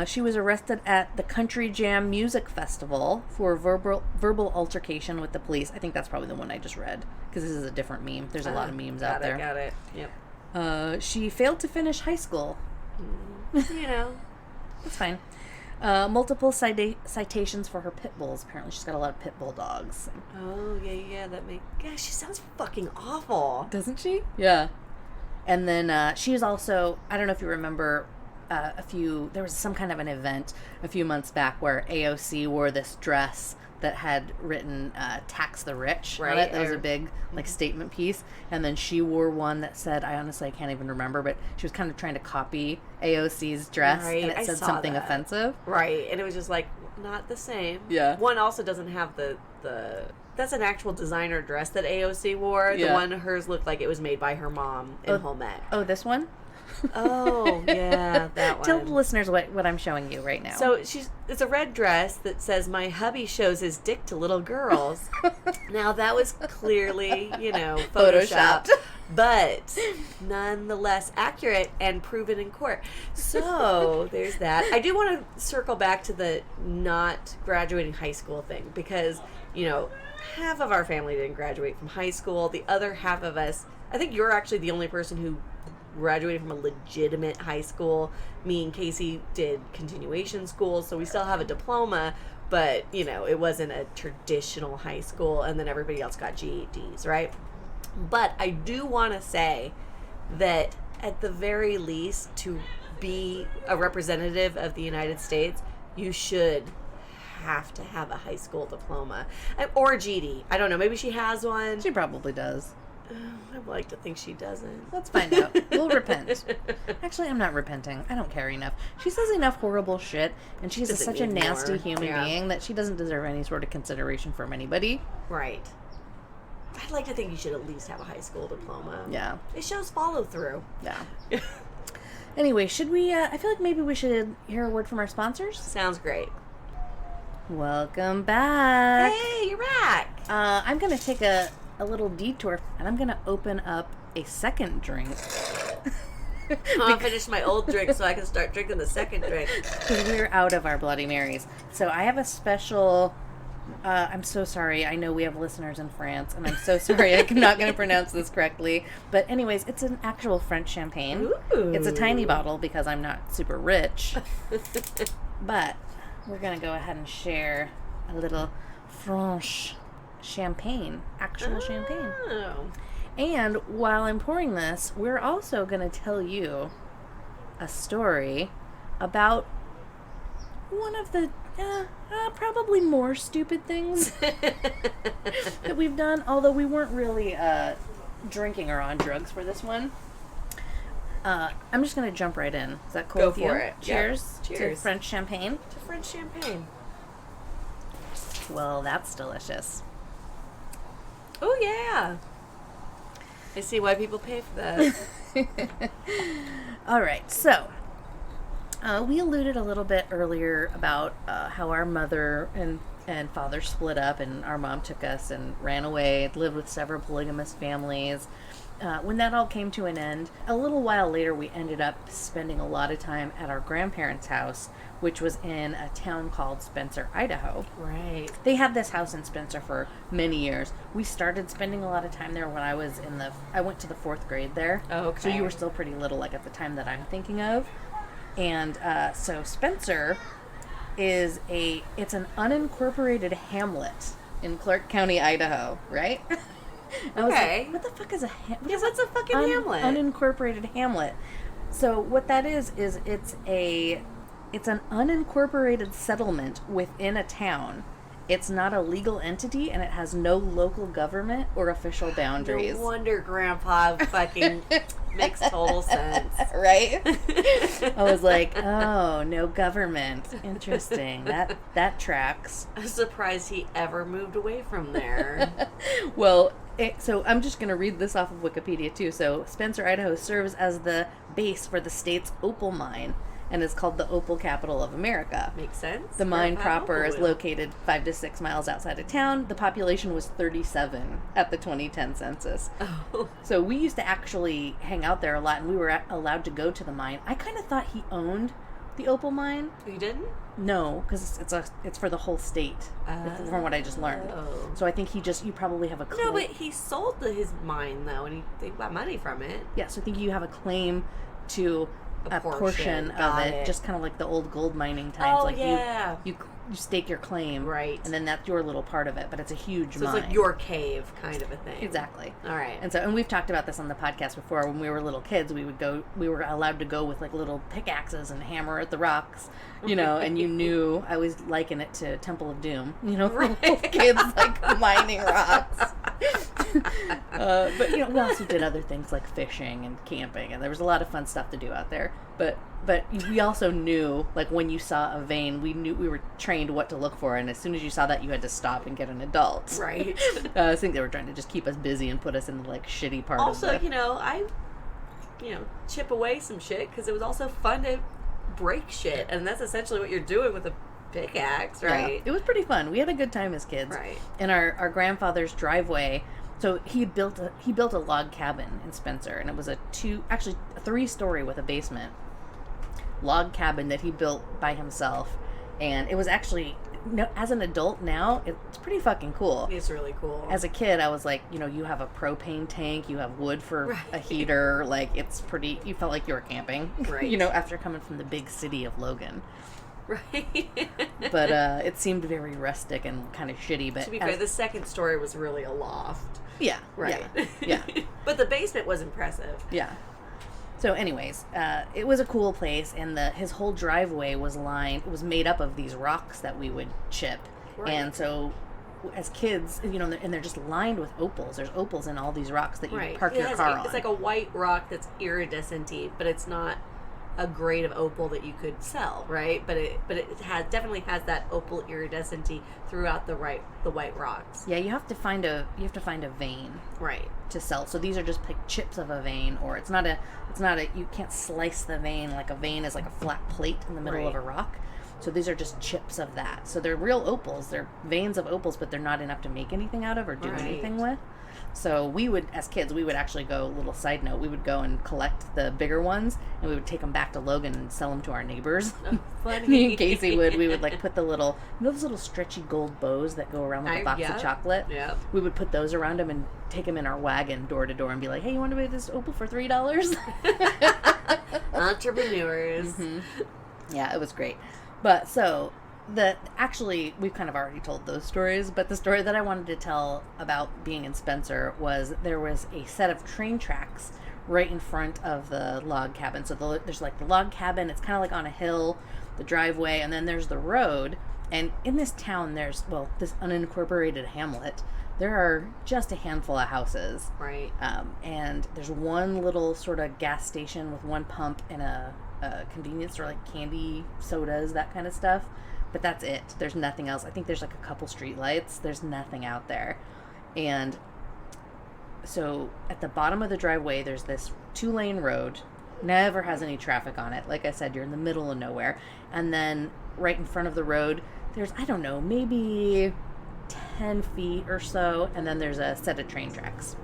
She was arrested at the Country Jam Music Festival for verbal altercation with the police. I think that's probably the one I just read, because this is a different meme. There's a lot of memes out there. Got it. Yep. She failed to finish high school. You know. That's fine. Multiple citations for her pit bulls. Apparently she's got a lot of pit bull dogs. Oh, yeah. She sounds fucking awful. Doesn't she? Yeah. And then she is also, I don't know if you remember, there was some kind of an event a few months back where AOC wore this dress that had written tax the rich on it. That was a big statement piece. And then she wore one that said, I can't even remember, but she was kind of trying to copy AOC's dress, and it said something offensive. Right, and it was just like, not the same. Yeah. One also doesn't have the that's an actual designer dress that AOC wore. Yeah. The one hers looked like it was made by her mom in home ec. Oh, this one? Oh, yeah, that one. Tell the listeners what I'm showing you right now. So it's a red dress that says, "My hubby shows his dick to little girls." Now, that was clearly, Photoshopped, but nonetheless accurate and proven in court. So there's that. I do want to circle back to the not graduating high school thing because, half of our family didn't graduate from high school. The other half of us, I think you're actually the only person who graduated from a legitimate high school. Me and Casey did continuation school, so we still have a diploma, but it wasn't a traditional high school, and then everybody else got GEDs, right? But I do want to say that at the very least, to be a representative of the United States, you should have to have a high school diploma or a GED. I don't know, maybe she has one. She probably does. I'd like to think she doesn't. Let's find out. We'll repent. Actually, I'm not repenting. I don't care enough. She says enough horrible shit, and she's such a nasty human being that she doesn't deserve any sort of consideration from anybody. Right. I'd like to think you should at least have a high school diploma. Yeah. It shows follow through. Yeah. Anyway, should we, I feel like maybe we should hear a word from our sponsors? Sounds great. Welcome back. Hey, you're back. I'm going to take a little detour, and I'm going to open up a second drink. I'll finish my old drink so I can start drinking the second drink. Because we're out of our Bloody Marys. So I have a special... I'm so sorry. I know we have listeners in France, and I'm so sorry. I'm not going to pronounce this correctly. But anyways, it's an actual French champagne. Ooh. It's a tiny bottle because I'm not super rich. But we're going to go ahead and share a little French champagne. Actual champagne. And while I'm pouring this, we're also going to tell you a story about one of the probably more stupid things that we've done, although we weren't really drinking or on drugs for this one. I'm just going to jump right in. Is that cool Go with you? for it. Cheers. Yep. Cheers. To French champagne. To French champagne. Well, that's delicious. Oh, yeah. I see why people pay for that. All right, so we alluded a little bit earlier about how our mother and father split up, and our mom took us and ran away, lived with several polygamous families. When that all came to an end, a little while later, we ended up spending a lot of time at our grandparents' house, which was in a town called Spencer, Idaho. Right. They had this house in Spencer for many years. We started spending a lot of time there when I was I went to the 4th grade there. Oh, okay. So you were still pretty little, like at the time that I'm thinking of. And so Spencer it's an unincorporated hamlet in Clark County, Idaho, right? I was like, what the fuck is a hamlet? Yeah, what's a fucking hamlet? Unincorporated hamlet. So what that is it's an unincorporated settlement within a town. It's not a legal entity, and it has no local government or official boundaries. No wonder Grandpa fucking makes total sense. Right? I was like, oh, no government. Interesting. That tracks. I'm surprised he ever moved away from there. Well, so I'm just going to read this off of Wikipedia, too. So Spencer, Idaho serves as the base for the state's opal mine, and is called the opal capital of America. Makes sense. The mine proper is located 5 to 6 miles outside of town. The population was 37 at the 2010 census. Oh. So we used to actually hang out there a lot, and we were allowed to go to the mine. I kind of thought he owned the opal mine. You didn't? No, because it's for the whole state, from what I just learned. So I think you probably have a claim. No, but he sold his mine, though, and they got money from it. Yeah, so I think you have a claim to a portion of it, just kind of like the old gold mining times. Oh, like yeah. You stake your claim, right, and then that's your little part of it. But it's a huge mine. So it's like your cave kind of a thing. Exactly. All right. And we've talked about this on the podcast before. When we were little kids, we were allowed to go with like little pickaxes and hammer at the rocks, and you knew. I always liken it to Temple of Doom, right. Kids like mining rocks. But we also did other things like fishing and camping, and there was a lot of fun stuff to do out there. But we also knew, like, when you saw a vein, we were trained what to look for, and as soon as you saw that, you had to stop and get an adult. Right. I think they were trying to just keep us busy and put us in the, like, shitty part also, of the... I chip away some shit because it was also fun to break shit, and that's essentially what you're doing with a pickaxe, right? Yeah, it was pretty fun. We had a good time as kids. Right. In our grandfather's driveway, so he built a log cabin in Spencer, and it was a 3-story with a basement log cabin that he built by himself, and it was actually, as an adult now, it's pretty fucking cool. It's really cool. As a kid, I was like, you have a propane tank, you have wood for a heater, like, it's pretty, you felt like you were camping, right? After coming from the big city of Logan. Right. But it seemed very rustic and kind of shitty. But to be fair, the second story was really a loft. Yeah. Right. Yeah. But the basement was impressive. Yeah. So anyways, it was a cool place, and his whole driveway was made up of these rocks that we would chip. Right. And so as kids, and they're just lined with opals. There's opals in all these rocks that you park your car on. It's like a white rock that's iridescent-y, but it's not a grade of opal that you could sell, right? But it definitely has that opal iridescent-y throughout the white rocks. Yeah, you have to find a vein, right, to sell. So these are just like chips of a vein, or it's not a you can't slice the vein. Like a vein is like a flat plate in the middle of a rock. So these are just chips of that. So they're real opals. They're veins of opals, but they're not enough to make anything out of or do anything with. So we would, as kids, actually go, little side note, we would go and collect the bigger ones, and we would take them back to Logan and sell them to our neighbors. Oh, funny. Me and Casey we would like put the little, those little stretchy gold bows that go around with a box of chocolate. Yeah. We would put those around them and take them in our wagon door to door and be like, hey, you want to buy this opal for $3? Entrepreneurs. Mm-hmm. Yeah, it was great. But so... we've kind of already told those stories, but the story that I wanted to tell about being in Spencer was there was a set of train tracks right in front of the log cabin. So there's like the log cabin, it's kind of like on a hill, the driveway, and then there's the road. And in this town, there's, this unincorporated hamlet, there are just a handful of houses. Right. And there's one little sort of gas station with one pump and a convenience store, like candy, sodas, that kind of stuff. But that's it. There's nothing else. I think there's like a couple street lights. There's nothing out there. And so at the bottom of the driveway, there's this 2-lane road. Never has any traffic on it. Like I said, you're in the middle of nowhere. And then right in front of the road, there's, I don't know, maybe 10 feet or so. And then there's a set of train tracks.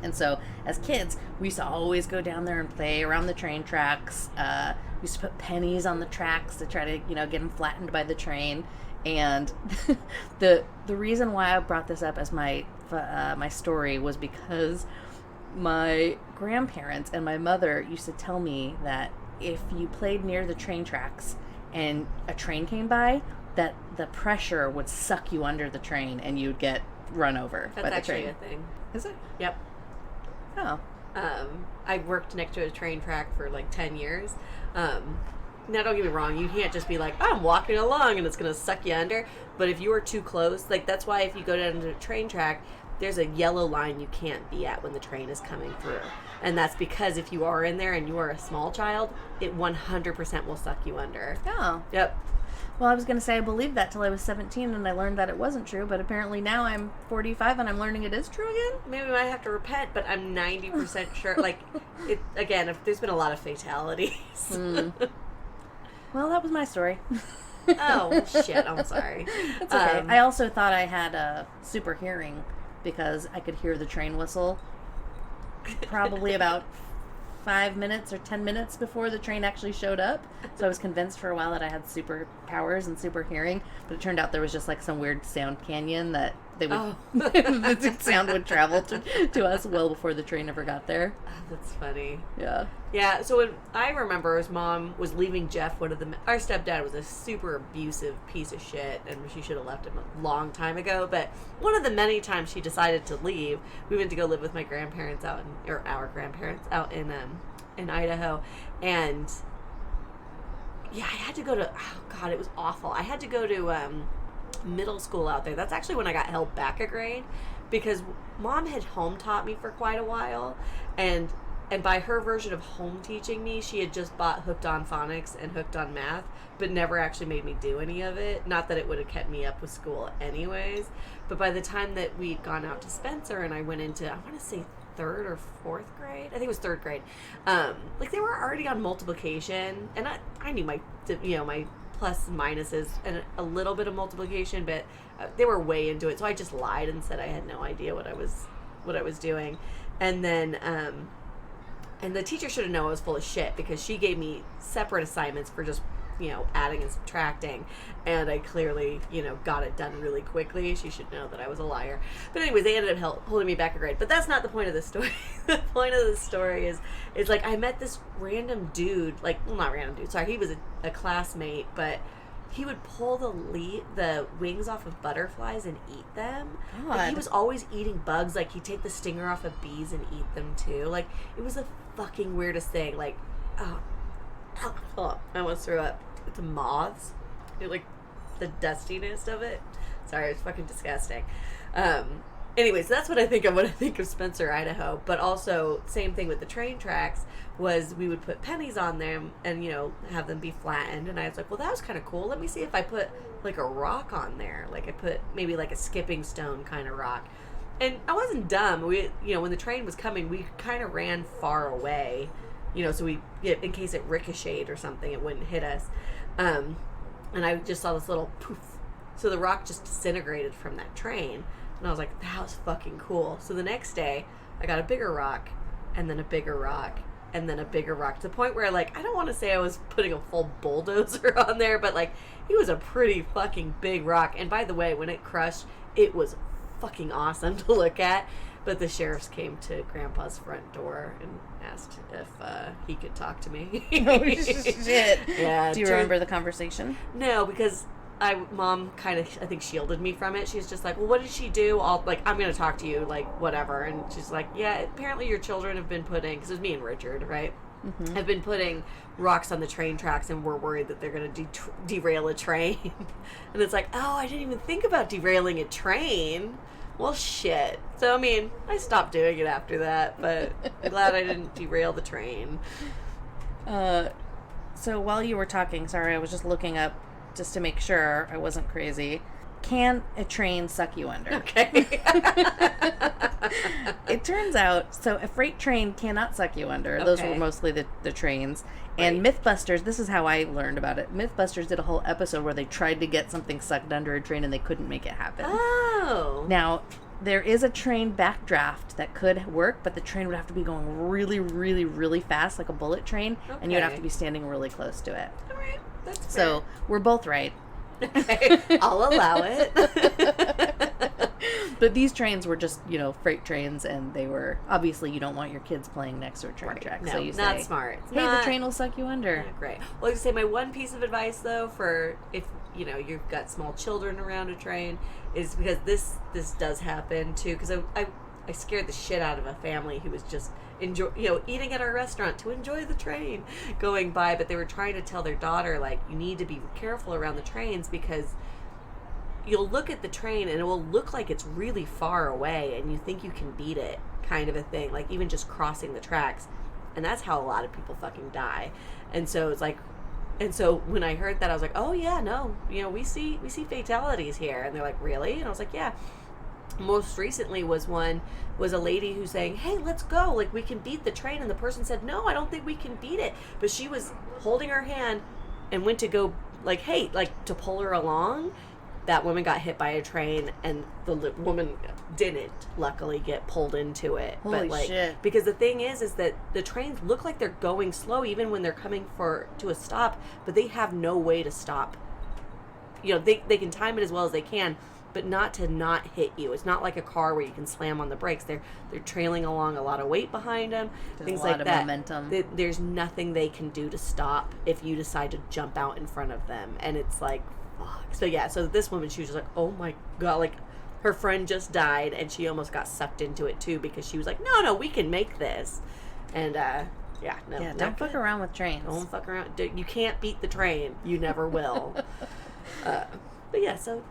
And so, as kids, we used to always go down there and play around the train tracks. We used to put pennies on the tracks to try to, get them flattened by the train. And the reason why I brought this up as my story was because my grandparents and my mother used to tell me that if you played near the train tracks and a train came by, that the pressure would suck you under the train and you'd get run over by the train. That's actually a thing. Is it? Yep. Oh. I worked next to a train track for like 10 years. Now, don't get me wrong, you can't just be like, I'm walking along and it's going to suck you under. But if you are too close, like that's why if you go down to a train track, there's a yellow line you can't be at when the train is coming through. And that's because if you are in there and you are a small child, it 100% will suck you under. Oh. Yep. Well, I was going to say I believed that till I was 17 and I learned that it wasn't true, but apparently now I'm 45 and I'm learning it is true again. Maybe I might have to repent, but I'm 90% sure. Like, there's been a lot of fatalities. Well, that was my story. Oh, shit, I'm sorry. That's okay. I also thought I had a super hearing because I could hear the train whistle probably about 5 minutes or 10 minutes before the train actually showed up. So I was convinced for a while that I had superpowers and super hearing, but it turned out there was just like some weird sound canyon that they would the sound would travel to us well before the train ever got there. Oh, that's funny. Yeah. Yeah, so when I remember his mom was leaving Jeff, our stepdad was a super abusive piece of shit, and she should have left him a long time ago, but one of the many times she decided to leave, we went to go live with my grandparents our grandparents out in Idaho, and yeah, I had to go to, oh God, it was awful. I had to go to middle school out there. That's actually when I got held back a grade, because Mom had home taught me for quite a while, and by her version of home teaching me, she had just bought Hooked on Phonics and Hooked on Math, but never actually made me do any of it. Not that it would have kept me up with school anyways, but by the time that we'd gone out to Spencer and I went into, I want to say 3rd or 4th grade, I think it was 3rd grade, like they were already on multiplication, and I knew my plus and minuses and a little bit of multiplication, but they were way into it, so I just lied and said I had no idea what I was doing. And then and the teacher should have known I was full of shit, because she gave me separate assignments for just, adding and subtracting, and I clearly, got it done really quickly. She should know that I was a liar. But anyways, they ended up holding me back a grade. But that's not the point of the story. The point of the story is like, I met this random dude, not random dude, sorry, he was a classmate, but he would pull the wings off of butterflies and eat them. Like, he was always eating bugs. Like, he'd take the stinger off of bees and eat them too. Like, it was the fucking weirdest thing. Like, oh, I almost threw up. It's moths. Like, the dustiness of it. Sorry, it's fucking disgusting. Anyways, that's what I think of when I think of Spencer, Idaho. But also, same thing with the train tracks, was we would put pennies on them and, have them be flattened. And I was like, well, that was kind of cool. Let me see if I put, like, a rock on there. Like, I put maybe, like, a skipping stone kind of rock. And I wasn't dumb. We, when the train was coming, we kind of ran far away, so we, in case it ricocheted or something, it wouldn't hit us. And I just saw this little poof. So the rock just disintegrated from that train. And I was like, that was fucking cool. So the next day, I got a bigger rock, and then a bigger rock, and then a bigger rock, to the point where, like, I don't want to say I was putting a full bulldozer on there, but, like, it was a pretty fucking big rock. And by the way, when it crushed, it was fucking awesome to look at. But the sheriffs came to Grandpa's front door and asked if he could talk to me. Oh, shit. Yeah. Do you remember the conversation? No, because Mom kind of, I think, shielded me from it. She's just like, well, what did she do? I'm going to talk to you, like, whatever. And she's like, yeah, apparently your children have been putting, because it was me and Richard, right? Mm-hmm. Have been putting rocks on the train tracks, and we're worried that they're going to derail a train. And it's like, oh, I didn't even think about derailing a train. Well, shit. So, I mean, I stopped doing it after that, but I'm glad I didn't derail the train. So while you were talking, sorry, I was just looking up just to make sure I wasn't crazy. Can a train suck you under? Okay. It turns out, so a freight train cannot suck you under. Okay. Those were mostly the trains. Right. And Mythbusters, this is how I learned about it. Mythbusters did a whole episode where they tried to get something sucked under a train and they couldn't make it happen. Oh. Now, there is a train backdraft that could work, but the train would have to be going really, really, really fast, like a bullet train, and you would have to be standing really close to it. All right. That's fair. So, we're both right. Okay, I'll allow it. But these trains were just, freight trains, and they were, obviously, you don't want your kids playing next to a train track. No, so you not say, smart. Hey, the train will suck you under. Yeah, great. Well, I say my one piece of advice, though, for if, you've got small children around a train, is because this does happen, too, because I scared the shit out of a family who was just eating at our restaurant to enjoy the train going by, but they were trying to tell their daughter, like, you need to be careful around the trains, because you'll look at the train and it will look like it's really far away and you think you can beat it, kind of a thing, like even just crossing the tracks. And that's how a lot of people fucking die. And so it's like, and so when I heard that, I was like, oh yeah, no, we see fatalities here. And they're like, really? And I was like, yeah. Most recently was a lady who's saying, hey, let's go, like, we can beat the train. And the person said, no, I don't think we can beat it. But she was holding her hand and went to go, like, hey, like, to pull her along. That woman got hit by a train, and the woman didn't, luckily, get pulled into it. Holy shit. Because the thing is that the trains look like they're going slow even when they're coming to a stop, but they have no way to stop. They can time it as well as they can, but not to not hit you. It's not like a car where you can slam on the brakes. They're trailing along, a lot of weight behind them, things like that. A lot of momentum. There's nothing they can do to stop if you decide to jump out in front of them. And it's like, fuck. So yeah, so this woman, she was just like, oh my God, like, her friend just died and she almost got sucked into it too, because she was like, no, we can make this. And don't fuck around with trains. Don't fuck around. You can't beat the train. You never will. But yeah, so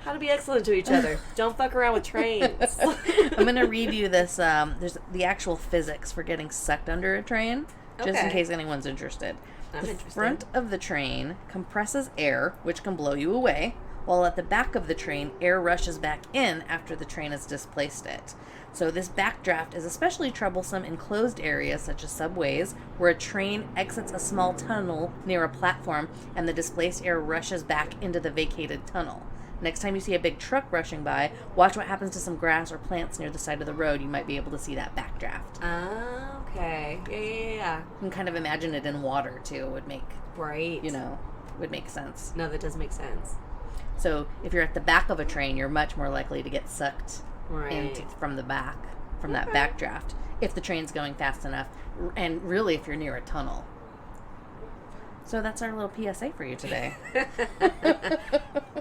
How to be excellent to each other. Don't fuck around with trains. I'm going to read you this. There's the actual physics for getting sucked under a train, just in case anyone's interested. I'm interested. The front of the train compresses air, which can blow you away, while at the back of the train, air rushes back in after the train has displaced it. So this backdraft is especially troublesome in closed areas such as subways, where a train exits a small tunnel near a platform and the displaced air rushes back into the vacated tunnel. Next time you see a big truck rushing by, watch what happens to some grass or plants near the side of the road. You might be able to see that backdraft. Okay. Yeah. You can kind of imagine it in water, too. Would make... Right. Would make sense. No, that does make sense. So if you're at the back of a train, you're much more likely to get sucked from the back, from that backdraft, if the train's going fast enough, and really if you're near a tunnel. So that's our little PSA for you today.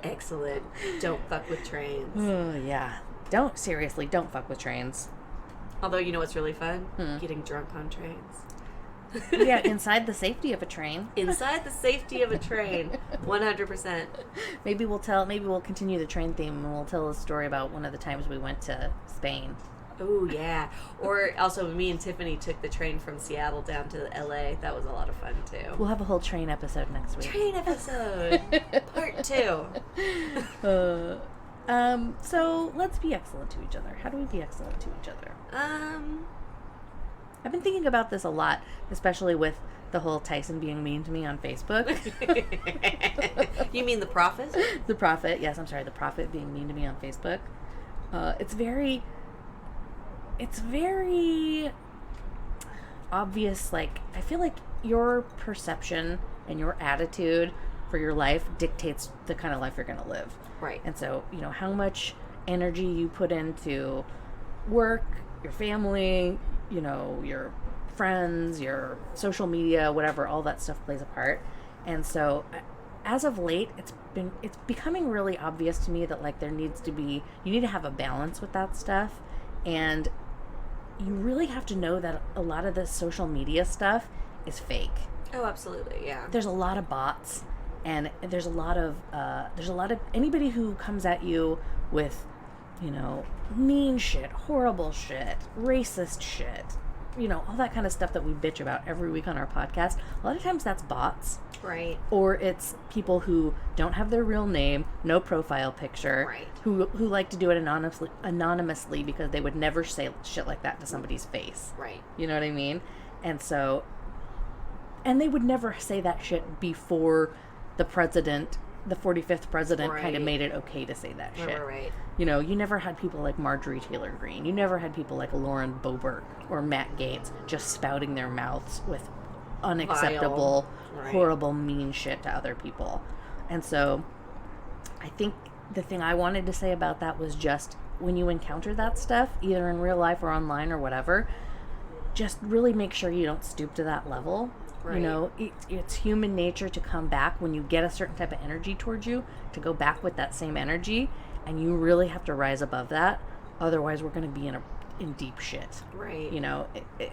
Excellent. Don't fuck with trains. Oh, yeah. Don't fuck with trains. Although, you know what's really fun? Getting drunk on trains. Yeah, inside the safety of a train. Inside the safety of a train. 100%. Maybe we'll continue the train theme and we'll tell a story about one of the times we went to Spain. Oh, yeah. Or also, me and Tiffany took the train from Seattle down to LA. That was a lot of fun, too. We'll have a whole train episode next week. Train episode. Part 2. So let's be excellent to each other. How do we be excellent to each other? I've been thinking about this a lot, especially with the whole Tyson being mean to me on Facebook. You mean the Prophet? The Prophet, yes, I'm sorry, the Prophet being mean to me on Facebook. It's very obvious, like, I feel like your perception and your attitude for your life dictates the kind of life you're going to live. Right. And so, how much energy you put into work, your family, your friends, your social media, whatever, all that stuff plays a part. And so as of late, it's becoming really obvious to me that, like, you need to have a balance with that stuff. And you really have to know that a lot of the social media stuff is fake. Oh, absolutely, yeah. There's a lot of bots, and there's a lot of anybody who comes at you with, mean shit, horrible shit, racist shit, all that kind of stuff that we bitch about every week on our podcast. A lot of times that's bots. Right. Or it's people who don't have their real name, no profile picture, right, who like to do it anonymously because they would never say shit like that to somebody's face. Right. You know what I mean? And they would never say that shit before the 45th president right, kind of made it okay to say that shit. Right. You never had people like Marjorie Taylor Greene. You never had people like Lauren Boebert or Matt Gaetz just spouting their mouths with unacceptable, right, horrible, mean shit to other people. And so I think the thing I wanted to say about that was just when you encounter that stuff, either in real life or online or whatever, just really make sure you don't stoop to that level. Right. It's human nature to come back when you get a certain type of energy towards you, to go back with that same energy, and you really have to rise above that. Otherwise, we're going to be in deep shit. Right.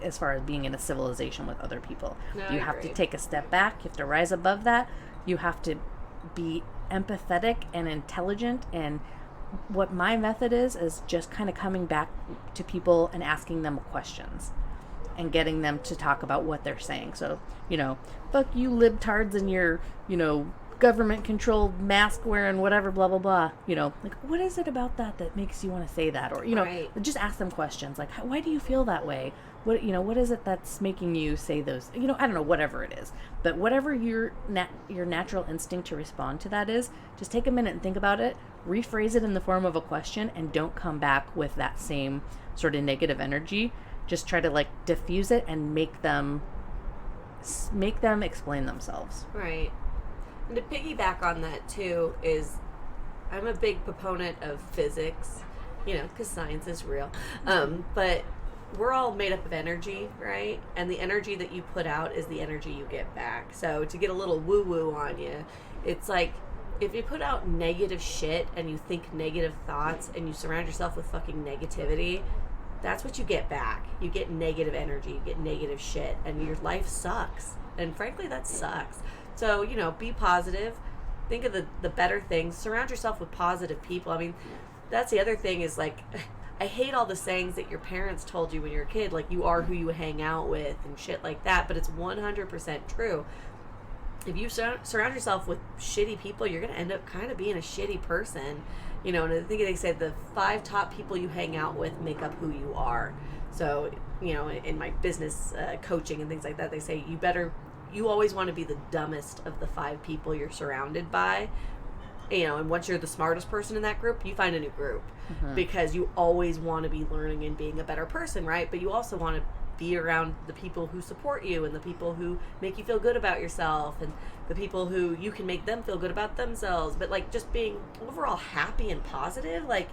As far as being in a civilization with other people. No, you have to take a step back. You have to rise above that. You have to be empathetic and intelligent. And what my method is just kind of coming back to people and asking them questions and getting them to talk about what they're saying. So, fuck you libtards and your, government-controlled mask-wearing whatever, blah, blah, blah. Like, what is it about that makes you want to say that? Or, right, just ask them questions. Like, why do you feel that way? What is it that's making you say those? I don't know, whatever it is. But whatever your natural instinct to respond to that is, just take a minute and think about it, rephrase it in the form of a question, and don't come back with that same sort of negative energy. Just try to, like, diffuse it and make them explain themselves. Right. And to piggyback on that, too, is I'm a big proponent of physics, because science is real. But we're all made up of energy, right? And the energy that you put out is the energy you get back. So to get a little woo-woo on you, it's like, if you put out negative shit and you think negative thoughts and you surround yourself with fucking negativity, that's what you get back. You get negative energy, you get negative shit, and your life sucks. And frankly, that sucks. So, be positive, think of the better things. Surround yourself with positive people. I mean, that's the other thing is, like, I hate all the sayings that your parents told you when you were a kid, like, you are who you hang out with and shit like that, but it's 100% true. If you surround yourself with shitty people, you're going to end up kind of being a shitty person. You know, and I think they said the 5 top people you hang out with make up who you are. So, you know, in my business coaching and things like that, they say you always want to be the dumbest of the 5 people you're surrounded by. You know, and once you're the smartest person in that group, you find a new group. Because you always want to be learning and being a better person, right? But you also want to be around the people who support you and the people who make you feel good about yourself and the people who you can make them feel good about themselves. But, like, just being overall happy and positive, like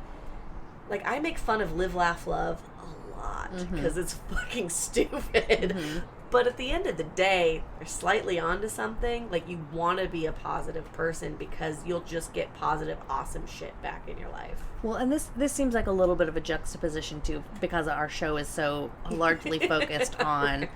I make fun of Live, Laugh, Love a lot because it's fucking stupid. But at the end of the day, you're slightly onto something. Like, you want to be a positive person because you'll just get positive, awesome shit back in your life. Well, and this seems like a little bit of a juxtaposition, too, because our show is so largely focused on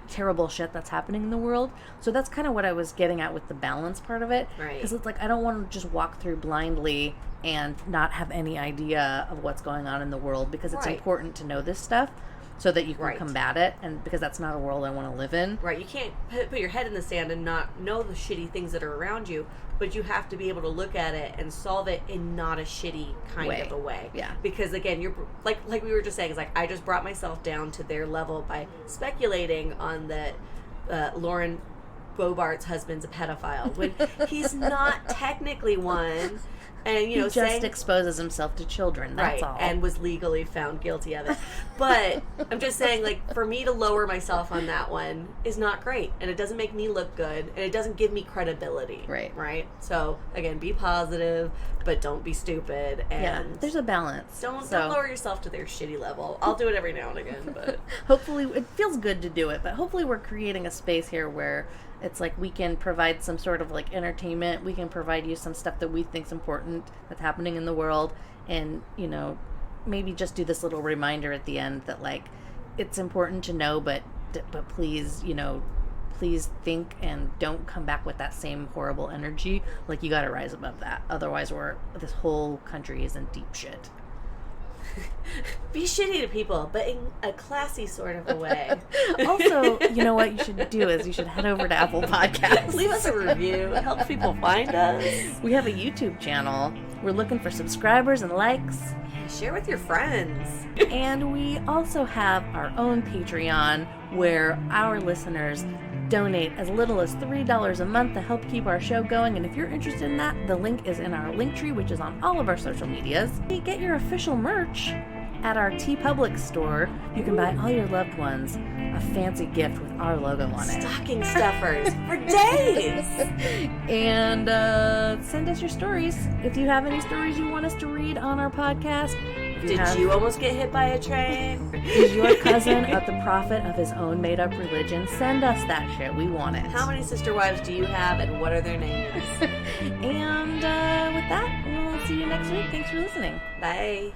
terrible shit that's happening in the world. So that's kind of what I was getting at with the balance part of it. Right. Because it's like, I don't want to just walk through blindly and not have any idea of what's going on in the world, because it's important to know this stuff so that you can combat it, and because that's not a world I want to live in. Right. You can't put your head in the sand and not know the shitty things that are around you, but you have to be able to look at it and solve it in not a shitty kind of a way. Yeah. Because, again, you're like we were just saying, it's like, I just brought myself down to their level by speculating on that Lauren Boebert's husband's a pedophile when he's not technically one. And, you know, he just exposes himself to children. That's all. And was legally found guilty of it. But I'm just saying, like, for me to lower myself on that one is not great, and it doesn't make me look good, and it doesn't give me credibility. Right. So, again, be positive, but don't be stupid. And there's a balance. Don't lower yourself to their shitty level. I'll do it every now and again, but hopefully it feels good to do it. But hopefully we're creating a space here where it's like we can provide some sort of, like, entertainment. We can provide you some stuff that we think's important that's happening in the world, and, you know, maybe just do this little reminder at the end that, like, it's important to know, but please, you know, please think and don't come back with that same horrible energy. Like, you got to rise above that. Otherwise, this whole country is in deep shit. Be shitty to people, but in a classy sort of a way. Also, you know what you should do is you should head over to Apple Podcasts. Leave us a review. It helps people find us. We have a YouTube channel. We're looking for subscribers and likes. Yeah, share with your friends. And we also have our own Patreon where our listeners donate as little as $3 a month to help keep our show going. And if you're interested in that, the link is in our link tree, which is on all of our social medias. You get your official merch at our TeePublic store. You can buy all your loved ones a fancy gift with our logo on it. Stocking stuffers for days. And send us your stories. If you have any stories you want us to read on our podcast. Did you almost get hit by a train? Is your cousin the prophet of his own made-up religion? Send us that shit. We want it. How many sister wives do you have, and what are their names? And with that, we'll see you next week. Thanks for listening. Bye.